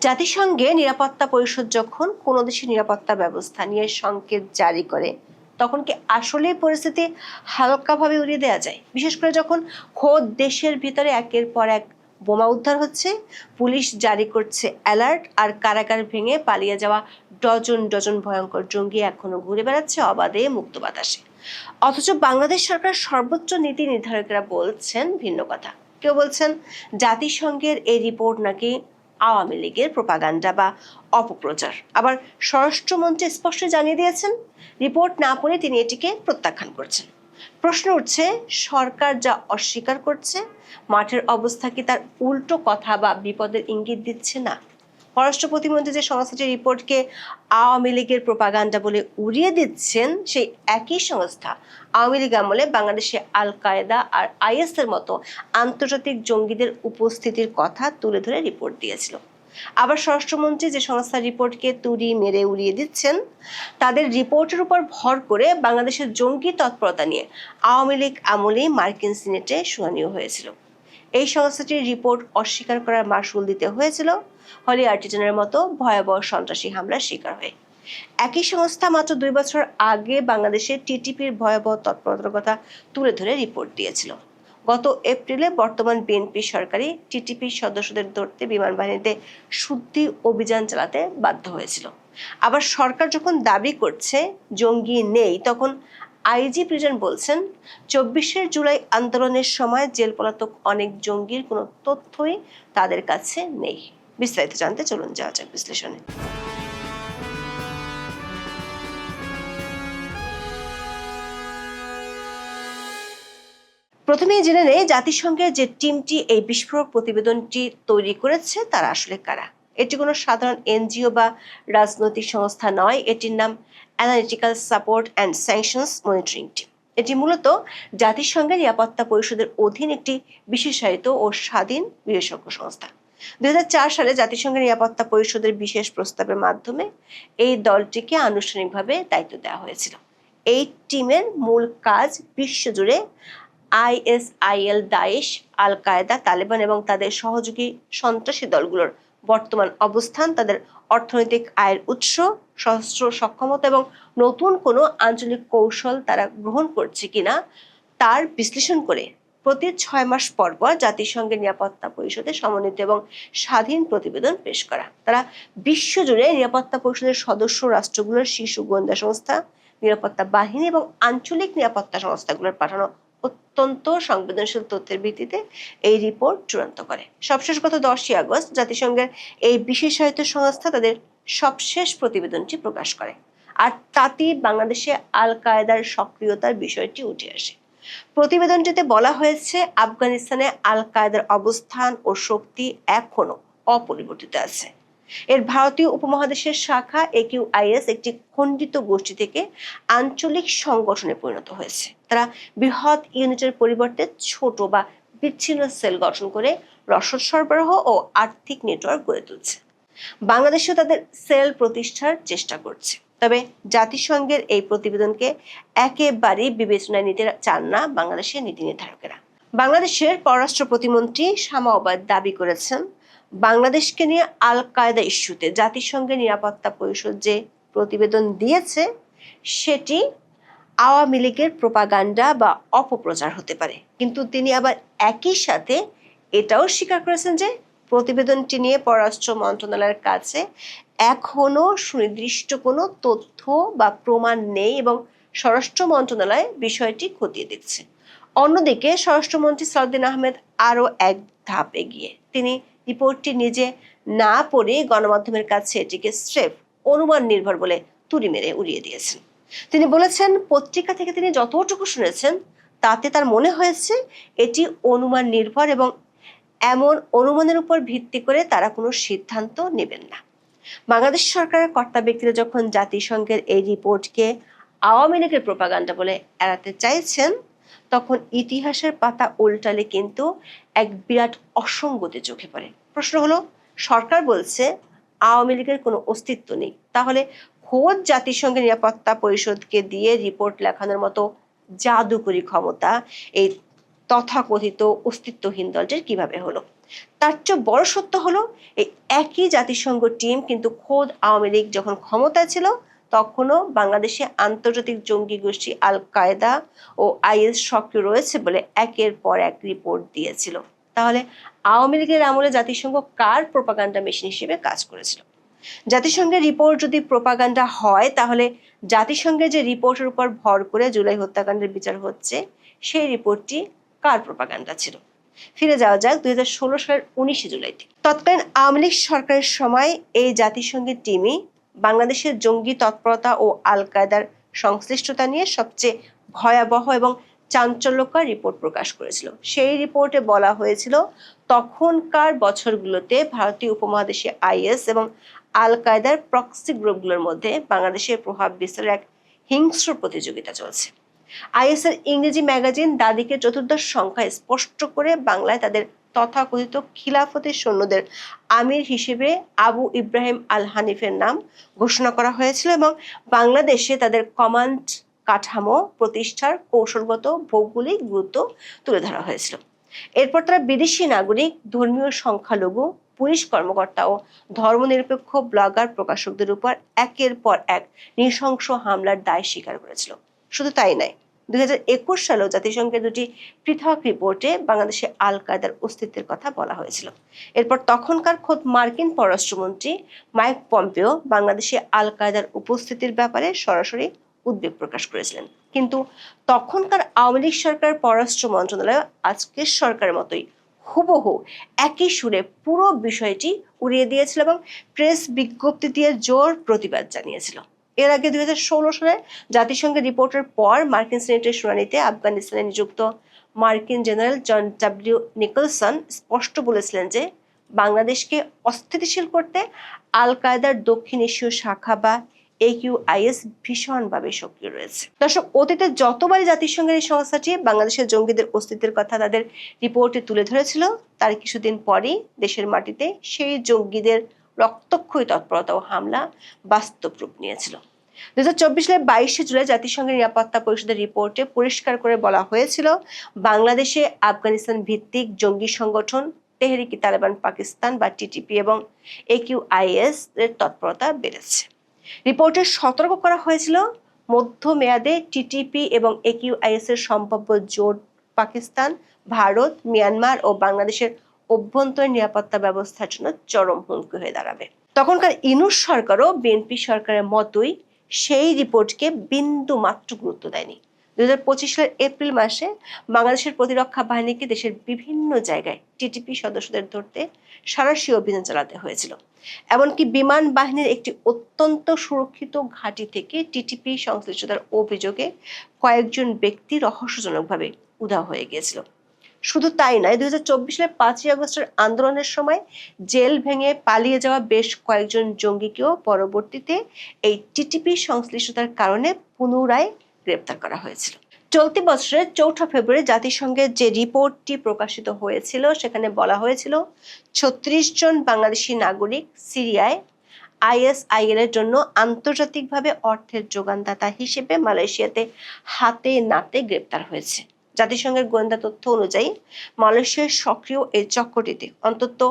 জাতিসংঘের নিরাপত্তা পরিষদ যখন কোনো দেশের নিরাপত্তা ব্যবস্থা নিয়ে সংকেত জারি করে তখন কি আসলেই পরিস্থিতি হালকাভাবে উড়িয়ে দেওয়া যায়? বিশেষ করে যখন খোদ দেশের ভিতরে একের পর এক বোমা উদ্ধার হচ্ছে, পুলিশ জারি করছে অ্যালার্ট, আর কারাগার ভেঙে পালিয়ে যাওয়া ডজন ডজন ভয়ঙ্কর জঙ্গি এখনো ঘুরে বেড়াচ্ছে অবাধে মুক্ত বাতাসে। অথচ বাংলাদেশ সরকার সর্বোচ্চ নীতি নির্ধারকরা বলছেন ভিন্ন কথা। কেউ বলছেন জাতিসংঘের এই রিপোর্ট নাকি আওয়ামী লীগের প্রোপাগান্ডা বা অপপ্রচার। আবার স্বরাষ্ট্রমন্ত্রী স্পষ্ট জানিয়ে দিয়েছেন রিপোর্ট না পড়ে তিনি এটিকে প্রত্যাখ্যান করছেন। প্রশ্ন উঠছে, সরকার যা অস্বীকার করছে মাঠের অবস্থা কি তার উল্টো কথা বা বিপদের ইঙ্গিত দিচ্ছে না? পররাষ্ট্র প্রতিমন্ত্রী যে সংস্থাটি রিপোর্টকে আওয়ামী লীগের প্রোপাগান্ডা বলে উড়িয়ে দিচ্ছেন, সেই একই সংস্থা আওয়ামী লীগ আমলে বাংলাদেশে আল কায়েদা আর আইএস এর মতো আন্তর্জাতিক জঙ্গিদের উপস্থিতির কথা তুলে ধরে রিপোর্ট দিয়েছিল। আবার স্বরাষ্ট্রমন্ত্রী যে সংস্থার রিপোর্টকে তুড়ি মেরে উড়িয়ে দিচ্ছেন, তাদের রিপোর্টের উপর ভর করে বাংলাদেশের জঙ্গি তৎপরতা নিয়ে আওয়ামী লীগ আমলেই মার্কিন সিনেটে শুনানিও হয়েছিল। এই সংস্থাটির রিপোর্ট অস্বীকার করার মাসুল দিতে হয়েছিল হলি আর্টিজানের মতো ভয়াবহ সন্ত্রাসী হামলার শিকার হয়ে। একই সংস্থা মাত্র 2 বছর আগে বাংলাদেশে টিটিপির ভয়াবহ তৎপরতার কথা তুলে ধরে রিপোর্ট দিয়েছিল। গত এপ্রিলে বর্তমান বিএনপি সরকারি টিটিপি সদস্যদের ধরতে বিমান বাহিনীতে শুদ্ধি অভিযান চালাতে বাধ্য হয়েছিল। আবার সরকার যখন দাবি করছে জঙ্গি নেই, তখন আইজি প্রিজন বলছেন 24শে জুলাই আন্দোলনের সময় জেল পলাতক অনেক জঙ্গির কোনো তথ্যই তাদের কাছে নেই। বিস্তারিত জানতে চলুন যাওয়া যাক বিশ্লেষণে। প্রথমেই জেনে নেই জাতিসংঘের যে টিমটি এই বিস্ফোরক প্রতিবেদনটি তৈরি করেছে তারা আসলে কারা। এটি কোনো সাধারণ এনজিও বা রাজনৈতিক সংস্থা নয়, এটির নাম analytical support and sanctions monitoring team. এটি মূলত জাতিসংঘের নিরাপত্তা পরিষদের অধীন একটি বিশেষায়িত ও স্বাধীন বিশেষজ্ঞ সংস্থা। 2004 সালে জাতিসংঘের নিরাপত্তা পরিষদের বিশেষ প্রস্তাবের মাধ্যমে এই দলটিকে আনুষ্ঠানিকভাবে দায়িত্ব দেওয়া হয়েছিল। এই টিমের মূল কাজ বিশ্বজুড়ে আইএসআইএল, দায়েশ, আল কায়েদা, তালেবান এবং তাদের সহযোগী সন্ত্রাসী দলগুলোর বর্তমান অবস্থান, তাদের অর্থনৈতিক আয়ের উৎস, সশস্ত্র সক্ষমতা এবং নতুন কোনো আঞ্চলিক কৌশল তারা গ্রহণ করছে কিনা তার বিশ্লেষণ করে প্রতি 6 মাস পর পর জাতিসংঘের নিরাপত্তা পরিষদে সমন্বিত এবং স্বাধীন প্রতিবেদন পেশ করা। তারা বিশ্বজুড়ে নিরাপত্তা পরিষদের সদস্য রাষ্ট্রগুলোর শীর্ষ গোয়েন্দা সংস্থা, নিরাপত্তা বাহিনী এবং আঞ্চলিক নিরাপত্তা সংস্থাগুলোর পাঠানো অত্যন্ত সংবেদনশীল তথ্যের ভিত্তিতে এই রিপোর্ট চূড়ান্ত করে। সবশেষ গত 10ই আগস্ট জাতিসংঘের এই বিশেষায়িত সংস্থা তাদের সবশেষ প্রতিবেদনটি প্রকাশ করে, আর তাতেই বাংলাদেশে আল কায়েদার সক্রিয়তার বিষয়টি উঠে আসে। প্রতিবেদনটিতে বলা হয়েছে আফগানিস্তানে আল কায়েদার অবস্থান ও শক্তি এখনো অপরিবর্তিত আছে। এর ভারতীয় উপমহাদেশের শাখা একিউআইএস একটি খণ্ডিত গোষ্ঠী থেকে আঞ্চলিক সংগঠনে পরিণত হয়েছে। তারা বৃহৎ ইউনিটের পরিবর্তে ছোট বা বিচ্ছিন্ন সেল গঠন করে রসদ সরবরাহ ও আর্থিক নেটওয়ার্ক গড়ে তুলছে। বাংলাদেশেও তাদের সেল প্রতিষ্ঠার চেষ্টা করছে। তবে জাতিসংঘের এই প্রতিবেদনকে একেবারেই বিবেচনায় নিতে চান না বাংলাদেশের নীতি নির্ধারকেরা। বাংলাদেশের পররাষ্ট্র প্রতিমন্ত্রী শামা ওবায়দ দাবি করেছেন, বাংলাদেশকে নিয়ে আল কায়েদা ইস্যুতে জাতিসংঘের নিরাপত্তা পরিষদ যে প্রতিবেদন দিয়েছে সেটি আওয়ামী লীগের প্রোপাগান্ডা বা অপপ্রচার হতে পারে। কিন্তু তিনি আবার একই সাথে এটাও স্বীকার করেছেন যে প্রতিবেদনটি নিয়ে পররাষ্ট্র মন্ত্রণালয়ের কাছে এখনো সুনির্দিষ্ট কোনো তথ্য বা প্রমাণ নেই এবং স্বরাষ্ট্র মন্ত্রণালয় বিষয়টি খতিয়ে দেখছে। অন্যদিকে স্বরাষ্ট্রমন্ত্রী সালাউদ্দিন আহমেদ আরো এক ধাপ এগিয়ে তিনি রিপোর্টটি নিজে না পড়ে গণমাধ্যমের কাছে এটিকে স্রেফ অনুমান নির্ভর বলে তুড়ি মেরে উড়িয়ে দিয়েছেন। তিনি বলেছেন, পত্রিকা থেকে তিনি যতটুকু শুনেছেন তাতে তার মনে হয়েছে এটি অনুমান নির্ভর এবং এমন অনুমানের উপর ভিত্তি করে তারা কোনো সিদ্ধান্ত নেবেন না। বাংলাদেশ সরকারের কর্তা ব্যক্তিরা যখন জাতিসংঘের এই রিপোর্টকে আওয়ামী লীগের প্রোপাগান্ডা বলে এড়াতে চাইছেন, তখন ইতিহাসের পাতা উল্টালে কিন্তু এক বিরাট অসঙ্গতি চোখে পড়ে। প্রশ্ন হলো, সরকার বলছে আওয়ামী লীগের কোনো অস্তিত্ব নেই, তাহলে খোদ জাতিসংঘের নিরাপত্তা পরিষদকে দিয়ে রিপোর্ট লেখানোর মতো জাদুকরী ক্ষমতা এই তথাকথিত অস্তিত্বহীন দলটির কিভাবে হলো? তার চেয়ে বড় সত্য হলো এই একই জাতিসংঘ টিম কিন্তু খোদ আওয়ামী লীগ যখন ক্ষমতায় ছিল তখনও বাংলাদেশে আন্তর্জাতিক জঙ্গি গোষ্ঠী আল কায়দা ও আইএস সক্রিয় রয়েছে বলে একের পর এক রিপোর্ট দিয়েছিল। তাহলে আওয়ামী লীগের আমলে জাতিসংঘ কার প্রোপাগান্ডা মেশিন হিসেবে কাজ করেছিল? জাতিসংঘের রিপোর্ট যদি প্রোপাগান্ডা হয় তাহলে জাতিসংঘের যে রিপোর্টের উপর ভর করে জুলাই হত্যাকাণ্ডের বিচার হচ্ছে সেই রিপোর্টটি কার প্রোপাগান্ডা ছিল? ফিরে যাওয়া যাক 2016 সালের 19 জুলাইতে। তৎকালীন আওয়ামী লীগ সরকারের সময় এই জাতিসংঘের টিমই বাংলাদেশের জঙ্গি তৎপরতা ও আল কায়দার সংশ্লিষ্টতা নিয়ে সবচেয়ে ভয়াবহ এবং চাঞ্চল্যকর রিপোর্ট প্রকাশ করেছিল। সেই রিপোর্টে বলা হয়েছিল তখনকার বছরগুলোতে ভারতীয় উপমহাদেশে আইএস এবং আল কায়দার প্রক্সি গ্রুপগুলোর মধ্যে বাংলাদেশের প্রভাব বিস্তারের এক হিংস্র প্রতিযোগিতা চলছে। আইএসের ইংরেজি ম্যাগাজিন দাদিকে চতুর্দশ সংখ্যায় স্পষ্ট করে বাংলায় তাদের তথাকথিত খিলাফতি সৈন্যদের আমির হিসেবে আবু ইব্রাহিম আল হানিফের নাম ঘোষণা করা হয়েছিল এবং বাংলাদেশে তাদের কমান্ড কাঠামো প্রতিষ্ঠার কৌশলগত ভৌগোলিক গুরুত্ব তুলে ধরা হয়েছিল। এরপর তারা বিদেশি নাগরিক, ধর্মীয় সংখ্যালঘু, পুলিশ কর্মকর্তা ও ধর্মনিরপেক্ষ ব্লগার প্রকাশকদের উপর একের পর এক নৃশংস হামলার দায় স্বীকার করেছিল। শুধু তাই নয়, 2021 সালেও জাতিসংঘের দুটি পৃথক রিপোর্টে বাংলাদেশে আল কায়দার অস্তিত্বের কথা বলা হয়েছিল। এরপর তখনকার খোদ মার্কিন পররাষ্ট্রমন্ত্রী মাইক পম্পেও বাংলাদেশে আল কায়দার উপস্থিতির ব্যাপারে সরাসরি উদ্বেগ প্রকাশ করেছিলেন। কিন্তু তখনকার আওয়ামী লীগ সরকার পররাষ্ট্র মন্ত্রণালয় আজকের সরকারের মতোই হুবহু একই সুরে পুরো বিষয়টি উড়িয়ে দিয়েছিল এবং প্রেস বিজ্ঞপ্তি দিয়ে জোর প্রতিবাদ জানিয়েছিল। এর আগে 2016 সালে জাতিসংঘের রিপোর্টের পর মার্কিন সিনেটের শুনানিতে আফগানিস্তানে নিযুক্ত মার্কিন জেনারেল জন ডাব্লিউ নিকলসন স্পষ্ট বলেছিলেন যে বাংলাদেশকে অস্থিতিশীল করতে আল কায়দার দক্ষিণ এশীয় শাখা বা AQIS ভীষণভাবে সক্রিয় রয়েছে। দর্শক, অতীতে যতবারই জাতিসংঘের এই সংস্থাটি বাংলাদেশের জঙ্গিদের অস্তিত্বের কথা তাদের রিপোর্টে তুলে ধরেছিল তার কিছুদিন পরই দেশের মাটিতে সেই জঙ্গিদের রক্তক্ষয়ী তৎপরতা ও হামলা বাস্তব রূপ নিয়েছিল। 2024 সালের 22 জুলাই জাতিসংঘের নিরাপত্তা পরিষদের রিপোর্টে পরিষ্কার করে বলা হয়েছিল বাংলাদেশে আফগানিস্তান ভিত্তিক জঙ্গি সংগঠন তেহরিক ই তালেবান পাকিস্তান বা TTP এবং AQIS এর তৎপরতা বেড়েছে। রিপোর্টে সতর্ক করা হয়েছিল মধ্যমেয়াদে TTP এবং AQIS এর সম্ভাব্য জোট পাকিস্তান, ভারত, মিয়ানমার ও বাংলাদেশের অভ্যন্তরীণ নিরাপত্তা ব্যবস্থার জন্য চরম হুমকি হয়ে দাঁড়াবে। তখনকার ইনুস সরকারও বিএনপি সরকারের মতোই সেই রিপোর্টকে বিন্দু মাত্র গুরুত্ব দেয়নি। 2025 সালের এপ্রিল মাসে বাংলাদেশের প্রতিরক্ষা বাহিনীকে দেশের বিভিন্ন জায়গায় TTP সদস্যদের ধরতে সাঁড়াশি অভিযান চালাতে হয়েছিল। এমনকি বিমান বাহিনীর একটি অত্যন্ত সুরক্ষিত ঘাঁটি থেকে TTP সংশ্লিষ্টতার অভিযোগে কয়েকজন ব্যক্তি রহস্যজনকভাবে উধাও হয়ে গিয়েছিল। শুধু তাই নয়, 2024 সালের 5ই আগস্টের আন্দোলনের সময় জেল ভেঙে পালিয়ে যাওয়া বেশ কয়েকজন জঙ্গিকেও পরবর্তীতে এই TTP সংশ্লিষ্টতার কারণে পুনরায় গ্রেপ্তার করা হয়েছিল। চলতি বছরের 4 ফেব্রুয়ারি জাতিসংঘের যে রিপোর্টটি প্রকাশিত হয়েছিল সেখানে বলা হয়েছিল 36 জন বাংলাদেশি নাগরিক সিরিয়ায় ISIL এর জন্য আন্তর্জাতিকভাবে অর্থের যোগানদাতা হিসেবে মালয়েশিয়াতে হাতে নাতে গ্রেপ্তার হয়েছে। জাতিসংঘের গোয়েন্দা তথ্য অনুযায়ী মালয়েশিয়ার সক্রিয় এই চক্রটিতে অন্তত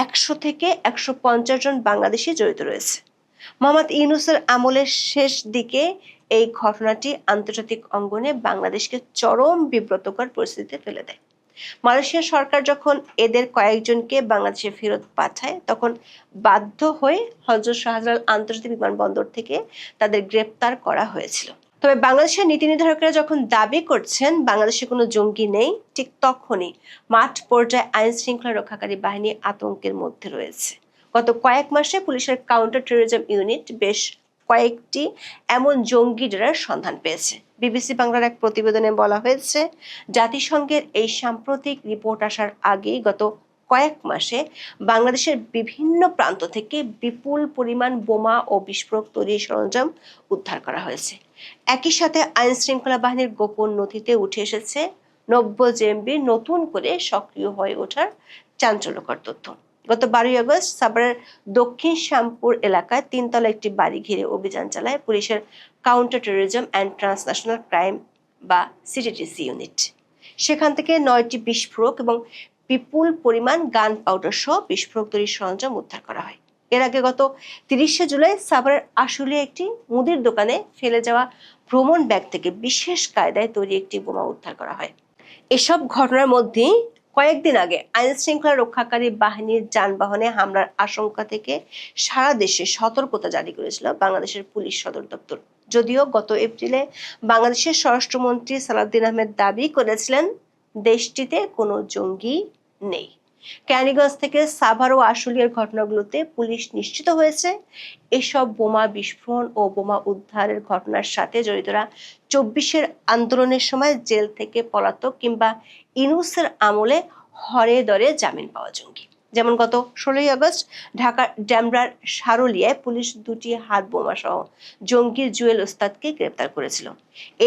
100 থেকে 150 জন বাংলাদেশি জড়িত রয়েছে। মোহাম্মদ ইউনূসের আমলের শেষ দিকে এই ঘটনাটি আন্তর্জাতিক অঙ্গনে বাংলাদেশকে চরম বিব্রতকর পরিস্থিতিতে ফেলে দেয়। মালয়েশিয়া সরকার যখন এদের কয়েকজনকে বাংলাদেশে ফেরত পাঠায় তখন বাধ্য হয়ে হযরত শাহজালাল আন্তর্জাতিক বিমানবন্দর থেকে তাদের গ্রেপ্তার করা হয়েছিল। তবে বাংলাদেশের নীতি নির্ধারকরা যখন দাবি করছেন বাংলাদেশে কোনো জঙ্গি নেই, ঠিক তখনই মাঠ পর্যায়ে আইন শৃঙ্খলা রক্ষাকারী বাহিনী আতঙ্কের মধ্যে রয়েছে। গত কয়েক মাসে পুলিশের কাউন্টার টেরোরিজম ইউনিট বেশ কয়েকটি এমন জঙ্গি ডেরার সন্ধান পেয়েছে। BBC বাংলার এক প্রতিবেদনে বলা হয়েছে জাতিসংঘের এই সাম্প্রতিক রিপোর্ট আসার আগেই গত কয়েক মাসে বাংলাদেশের বিভিন্ন প্রান্ত থেকে বিপুল পরিমাণ বোমা ও বিস্ফোরক তৈরির সরঞ্জাম উদ্ধার করা হয়েছে। একই সাথে আইন শৃঙ্খলা বাহিনীর গোপন নথিতে উঠে এসেছে নব্য জেএমবির নতুন করে সক্রিয় হয়ে ওঠার চাঞ্চল্যকর তথ্য। গত 12 আগস্ট সাভারের দক্ষিণ শ্যামপুর এলাকায় 3 তলা একটি বাড়ি ঘিরে অভিযান চালায় পুলিশের counter terrorism and transnational crime বা CTTC ইউনিট। সেখান থেকে 9টি বিস্ফোরক এবং বিপুল পরিমাণ গান পাউডার সহ বিস্ফোরক তৈরির সরঞ্জাম উদ্ধার করা হয়। এর আগে গত 30শে জুলাই সাভারের আশুলিয়া একটি মুদির দোকানে ফেলে যাওয়া ভ্রমণ ব্যাগ থেকে বিশেষ কায়দায় তৈরি একটি বোমা উদ্ধার করা হয়। এসব ঘটনার মধ্যেই কয়েকদিন আগে আইন শৃঙ্খলা রক্ষাকারী বাহিনীর যানবাহনে হামলার আশঙ্কা থেকে সারা দেশে সতর্কতা জারি করেছিল বাংলাদেশের পুলিশ সদর দপ্তর। যদিও গত এপ্রিলে বাংলাদেশের স্বরাষ্ট্রমন্ত্রী সালাউদ্দিন আহমেদ দাবি করেছিলেন দেশটিতে কোনো জঙ্গি নেই। কেরানীগঞ্জ থেকে সাভার ও আশুলিয়ার ঘটনাগুলোতে পুলিশ নিশ্চিত হয়েছে এসব বোমা বিস্ফোরণ ও বোমা উদ্ধারের ঘটনার সাথে জড়িতরা 24-এর আন্দোলনের সময় জেল থেকে পলাতক কিংবা ইউনূসের আমলে হরে দরে জামিন পাওয়া জঙ্গি। যেমন গত 16ই আগস্ট ঢাকার ডেমরার সারুলিয়ায় পুলিশ দুটি হাত বোমা সহ জঙ্গি জুয়েল ওস্তাদকে গ্রেপ্তার করেছিল।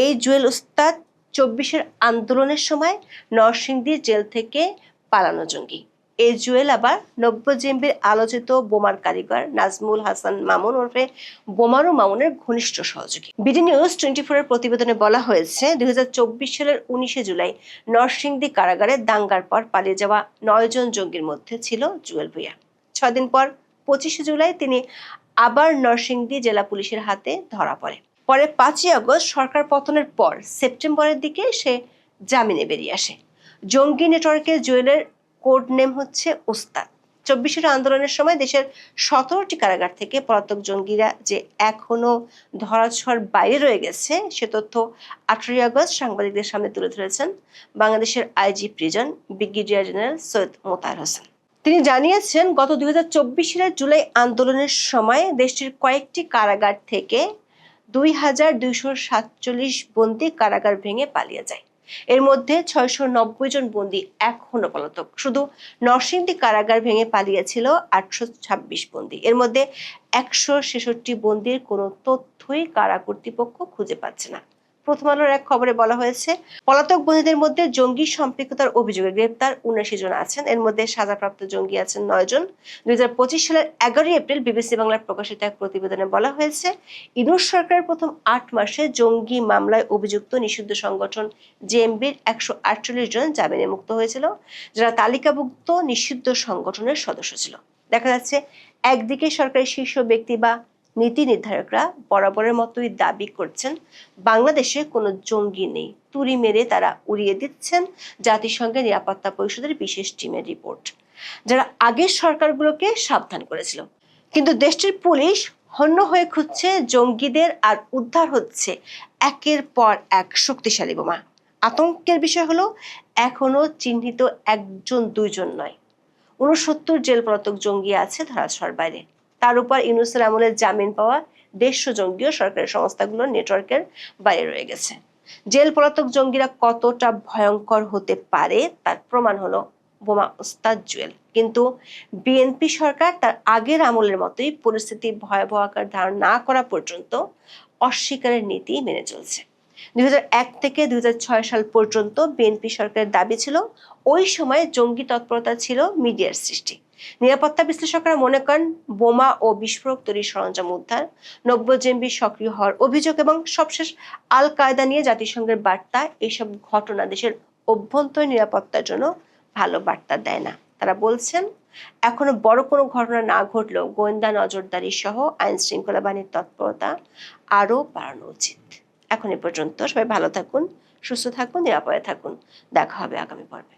এই জুয়েল ওস্তাদ 24-এর আন্দোলনের সময় নরসিংদী জেল থেকে পালানো জঙ্গি। এই জুয়েল আবার নব্যজেম্বির আলোচিত বোমার কারিগর নাজমুল হাসান মামুন ওরফে বোমারু মামুনের ঘনিষ্ঠ সহযোগী। বিডি নিউজ 24 এর প্রতিবেদনে বলা হয়েছে 2024 সালের 19শে জুলাই নরসিংদী কারাগারে দাঙ্গার পর পালিয়ে যাওয়া 9 জন জঙ্গির মধ্যে ছিল জুয়েল ভূঁইয়া। 6 দিন পর 25শে জুলাই তিনি আবার নরসিংদী জেলা পুলিশের হাতে ধরা পড়ে। পরে 5ই আগস্ট সরকার পতনের পর সেপ্টেম্বরের দিকে সে জামিনে বেরিয়ে আসে। জঙ্গি নেটওয়ার্কের জুয়েলের কোড নেম হচ্ছে ওস্তাদ। 24-এর আন্দোলনের সময় দেশের 17টি কারাগার থেকে পলাতক জঙ্গিরা যে এখনো ধরাছোঁয়ার বাইরে রয়ে গেছে সে তথ্য 18ই আগস্ট সাংবাদিকদের সামনে তুলে ধরেছেন বাংলাদেশের IG prison brigadier general Syed Motahar Hossain. তিনি জানিয়েছেন গত 2024 সালের জুলাই আন্দোলনের সময় দেশটির কয়েকটি কারাগার থেকে 2247 বন্দী কারাগার ভেঙে পালিয়ে যায়। এর মধ্যে 690 জন বন্দী এখনো পলাতক। শুধু নরসিংদী কারাগার ভেঙে পালিয়েছিল 826 বন্দী। এর মধ্যে 166 বন্দীর কোনো তথ্যই কারা কর্তৃপক্ষ খুঁজে পাচ্ছে না। প্রথম আলোর এক খবরে বলা হয়েছে পলাতক বন্দীদের মধ্যে জঙ্গি সম্পৃক্ততার অভিযোগে গ্রেপ্তার 79 জন আছেন। এর মধ্যে সাজাপ্রাপ্ত জঙ্গি আছেন 9 জন। 2025 সালের 11 এপ্রিল বিবিসি বাংলার প্রকাশিত এক প্রতিবেদনে বলা হয়েছে ইউনূস সরকারের প্রথম 8 মাসে জঙ্গি মামলায় অভিযুক্ত নিষিদ্ধ সংগঠন জেএমবির 148 জন জামিনে মুক্ত হয়েছিল, যারা তালিকাভুক্ত নিষিদ্ধ সংগঠনের সদস্য ছিল। দেখা যাচ্ছে একদিকে সরকারি শীর্ষ ব্যক্তি বা নীতি নির্ধারকরা বরাবরের মতোই দাবি করছেন বাংলাদেশে কোনো জঙ্গি নেই। তুড়ি মেরে তারা উড়িয়ে দিচ্ছেন জাতিসংঘের নিরাপত্তা পরিষদের বিশেষ টিমের রিপোর্ট, যারা আগের সরকারগুলোকে সাবধান করেছিল। কিন্তু দেশটির পুলিশ হন্য হয়ে খুঁজছে জঙ্গিদের আর উদ্ধার হচ্ছে একের পর এক শক্তিশালী বোমা। আতঙ্কের বিষয় হলো এখনো চিহ্নিত 1-2 নয়, 69 জেল পলাতক জঙ্গি আছে ধরাছোঁয়ার বাইরে। তার উপর ইউনূসের আমলে জামিন পাওয়া 150 জঙ্গিও সরকারি সংস্থাগুলোর নেটওয়ার্কের বাইরে রয়ে গেছে। জেল পলাতক জঙ্গিরা কতটা ভয়ঙ্কর হতে পারে তার প্রমাণ হলো বোমা ওস্তাদ জুয়েল। কিন্তু বিএনপি সরকার তার আগের আমলের মতোই পরিস্থিতি ভয়াবহ আকার ধারণ না করা পর্যন্ত অস্বীকারের নীতি মেনে চলছে। 2001 থেকে 2006 সাল পর্যন্ত বিএনপি সরকারের দাবি ছিল ওই সময় জঙ্গি তৎপরতা ছিল মিডিয়ার সৃষ্টি। নিরাপত্তা বিশ্লেষকরা মনে করেন বোমা ও বিস্ফোরক তৈরির সরঞ্জাম উদ্ধার, নব্যজেম্বি সক্রিয় হওয়ার অভিযোগ এবং সবশেষ আল কায়দা নিয়ে জাতিসংঘের বার্তা, এইসব ঘটনা দেশের অভ্যন্তরীণ নিরাপত্তার জন্য ভালো বার্তা দেয় না। তারা বলছেন এখনো বড় কোনো ঘটনা না ঘটলেও গোয়েন্দা নজরদারি সহ আইন শৃঙ্খলা বাহিনীর তৎপরতা আরও বাড়ানো উচিত। এখন এ পর্যন্ত। সবাই ভালো থাকুন, সুস্থ থাকুন, নিরাপদে থাকুন। দেখা হবে আগামী পর্বে।